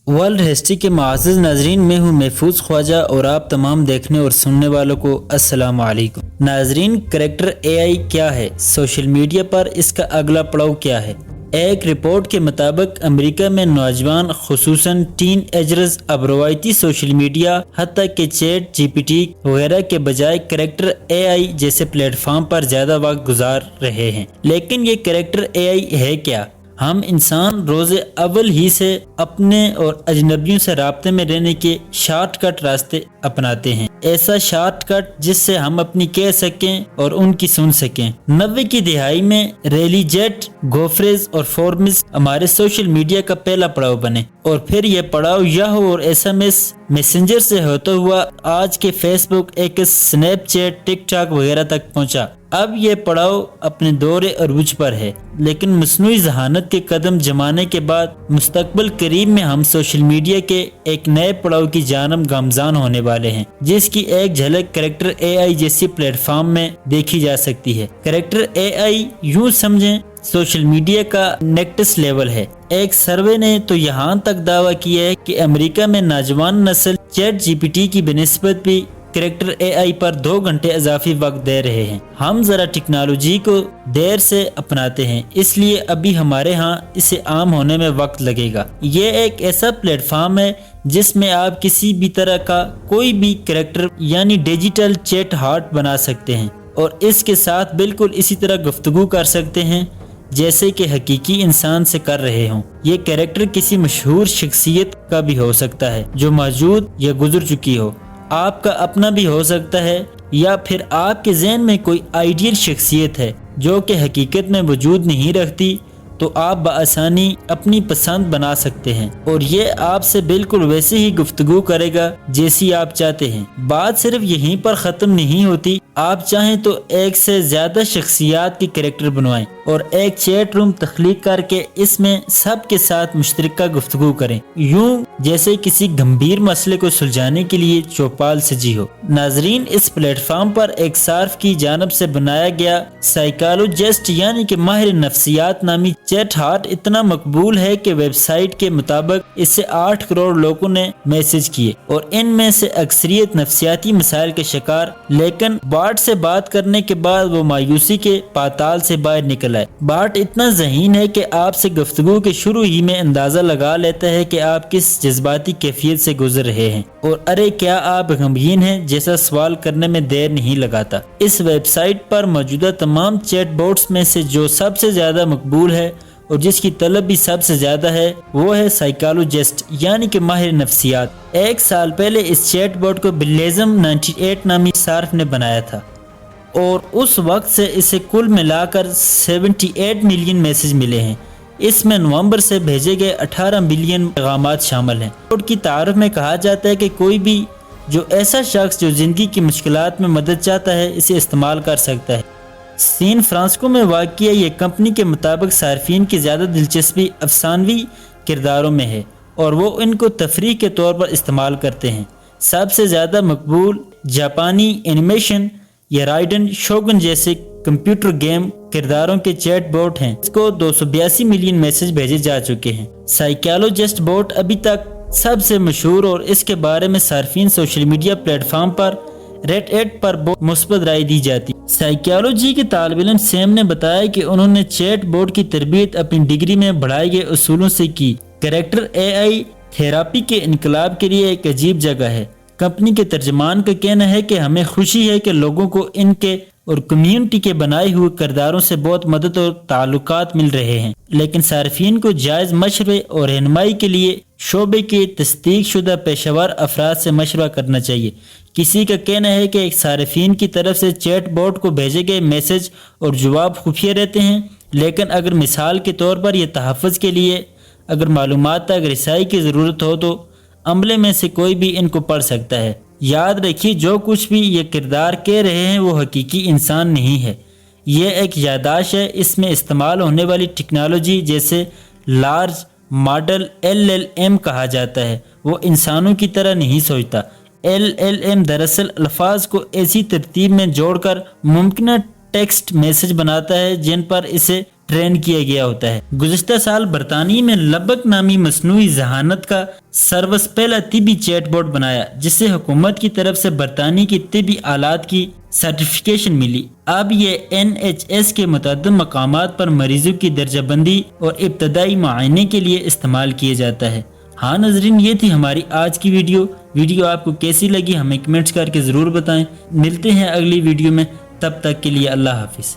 World history के मुअज़्ज़ज़ नाज़रीन, मैं हूँ महफूज ख्वाजा और आप तमाम देखने और सुनने वालों को अस्सलाम वालेकुम। नाज़रीन, करैक्टर एआई क्या है? सोशल मीडिया पर इसका अगला पड़ाव क्या है? एक रिपोर्ट के मुताबिक अमेरिका में नौजवान खुसूसन टीन एजर्स अब रवायती सोशल मीडिया हत्ता के चैट जीपीटी वगैरह के बजाय करैक्टर एआई जैसे प्लेटफॉर्म पर ज्यादा वक्त गुजार रहे हैं। लेकिन ये करैक्टर एआई है क्या? हम इंसान रोज़े अव्वल ही से अपने और अजनबियों से राब्ते में रहने के शॉर्टकट रास्ते अपनाते हैं। ऐसा शॉर्टकट जिससे हम अपनी कह सकें और उनकी सुन सकें। 90 की दिहाई में रेलीजेट, गोफ्रेज और फॉर्म्स हमारे सोशल मीडिया का पहला पड़ाव बने और फिर यह पड़ाव याहू और एसएमएस मैसेंजर से होता हुआ आज के फेसबुक, एक्स, स्नैपचैट, टिकटॉक वगैरह तक पहुंचा। अब ये पड़ाव अपने दौरे अरूज पर है, लेकिन मस्नूई ज़हानत के कदम जमाने के बाद मुस्तकबिल करीब में हम सोशल मीडिया के एक नए पड़ाव की जानब गामजान होने वाले हैं, जिसकी एक झलक करैक्टर एआई जैसी प्लेटफॉर्म में देखी जा सकती है। करैक्टर एआई यूं समझें सोशल मीडिया का नेक्स्ट लेवल है। एक सर्वे ने तो यहाँ तक दावा किया है कि अमेरिका में नौजवान नस्ल चैट जीपीटी की बनिस्बत भी करैक्टर एआई पर 2 घंटे इजाफी वक्त दे रहे हैं। हम जरा टेक्नोलॉजी को देर से अपनाते हैं, इसलिए अभी हमारे यहाँ इसे आम होने में वक्त लगेगा। ये एक ऐसा प्लेटफॉर्म है जिसमें आप किसी भी तरह का कोई भी करैक्टर यानी डिजिटल चैट हार्ट बना सकते हैं और इसके साथ बिल्कुल इसी तरह गुफ्तगू कर सकते हैं जैसे कि हकीकी इंसान से कर रहे हों। ये कैरेक्टर किसी मशहूर शख्सियत का भी हो सकता है जो मौजूद या गुजर चुकी हो, आपका अपना भी हो सकता है, या फिर आपके ज़हन में कोई आइडियल शख्सियत है जो कि हकीकत में वजूद नहीं रखती, तो आप बआसानी अपनी पसंद बना सकते हैं और ये आपसे बिल्कुल वैसे ही गुफ्तगू करेगा जैसी आप चाहते हैं। बात सिर्फ यहीं पर ख़त्म नहीं होती। आप चाहें तो एक से ज़्यादा शख्सियात के कैरेक्टर बनवाएं और एक चैट रूम तख्लीक करके इसमें सब के साथ मुश्तरका गुफ्तगू करें, यूं जैसे किसी गंभीर मसले को सुलझाने के लिए चौपाल सजी हो। नाजरीन, इस प्लेटफॉर्म पर एक सार्फ की जानब से बनाया गया साइकोलॉजिस्ट यानी कि माहिर नफ्सियात नामी चैट हार्ट इतना मकबूल है कि वेबसाइट के मुताबिक इससे 8 करोड़ लोगों ने मैसेज किए और इनमें से अक्सरियत नफ्सियाती मसाइल के शिकार। लेकिन बाट से बात करने के बाद वो मायूसी के पाताल से बाहर निकल आए। बाट इतना ज़हीन है कि आपसे गुफ्तगू के शुरू ही में अंदाजा लगा लेता है कि आप किस जज्बाती कैफियत से गुजर रहे हैं और अरे क्या आप गमगीन हैं जैसा सवाल करने में देर नहीं लगाता। इस वेबसाइट पर मौजूदा तमाम चैट बोट्स में से जो सबसे ज्यादा मकबूल है और जिसकी तलब भी सबसे ज्यादा है वो है साइकोलॉजिस्ट यानी कि माहिर नफ्सियात। 1 साल पहले इस चैट बोट को बिलेज़म 98 नामी सार्फ ने बनाया था और उस वक्त से इसे कुल मिलाकर 78 मिलियन मैसेज मिले हैं। इसमें नवंबर से भेजे गए 18 मिलियन पैगामात शामिल हैं। बोट की तारीफ में कहा जाता है कि कोई भी जो ऐसा शख्स जो जिंदगी की मुश्किलात में मदद चाहता है इसे इस्तेमाल कर सकता है। सैन फ्रांसिस्को में वाक़िया ये कंपनी के मुताबिक सार्फिन की ज़्यादा दिलचस्पी अफसानवी किरदारों में है और वो इनको तफरीह के तौर पर इस्तेमाल करते हैं। सबसे ज़्यादा मकबूल जापानी एनिमेशन या राइडन शोगुन जैसे कंप्यूटर गेम किरदारों के चैट बोट हैं। इसको 282 मिलियन मैसेज भेजे जा चुके हैं। साइकोलॉजिस्ट बोट अभी तक सबसे मशहूर और इसके बारे में सार्फिन सोशल मीडिया प्लेटफॉर्म पर रेट 8 पर बहुत मुस्बत राय दी जाती। साइकोलॉजी के तालिब इल्म सैम ने बताया कि उन्होंने चैट बोट की तरबियत अपनी डिग्री में बढ़ाए गए उसूलों से की। कैरेक्टर एआई थेरापी के इनकलाब के लिए एक अजीब जगह है। कंपनी के तर्जमान का कहना है कि हमें खुशी है कि लोगों को इनके और कम्युनिटी के बनाए हुए किरदारों से बहुत मदद और ताल्लुकात मिल रहे हैं, लेकिन सार्फिन को जायज मशवरे और रहनुमाई के लिए शोबे के तस्दीक शुदा पेशेवर अफराद से मशवरा करना चाहिए। किसी का कहना है कि एक सार्फिन की तरफ से चैट बोट को भेजे गए मैसेज और जवाब खुफिया रहते हैं, लेकिन अगर मिसाल के तौर पर यह तहफ़्फ़ुज़ के लिए अगर मालूमात तक रिसाई की ज़रूरत हो तो अमले में से कोई भी इनको पढ़ सकता है। याद रखिए, जो कुछ भी ये किरदार कह रहे हैं वो हकीकी इंसान नहीं है, ये एक यादाश्त है। इसमें इस्तेमाल होने वाली टेक्नोलॉजी जैसे लार्ज मॉडल LLM कहा जाता है, वो इंसानों की तरह नहीं सोचता। LLM दरअसल अल्फाज को ऐसी तरतीब में जोड़कर मुमकिन टेक्स्ट मैसेज बनाता है जिन पर इसे ٹرین کیا گیا ہوتا ہے۔ گزشتہ سال برطانیہ میں لبک نامی مصنوعی ذہانت کا سروس پہلا طبی چیٹ بوٹ بنایا، جس سے حکومت کی طرف سے برطانیہ کی طبی آلات کی سرٹیفکیشن ملی۔ اب یہ NHS کے متعدد مقامات پر مریضوں کی درجہ بندی اور ابتدائی معائنے کے لیے استعمال کیا جاتا ہے۔ ہاں ناظرین، یہ تھی ہماری آج کی ویڈیو آپ کو کیسی لگی ہمیں کمنٹس کر کے ضرور بتائیں۔ ملتے ہیں اگلی ویڈیو میں، تب تک کے لیے اللہ حافظ۔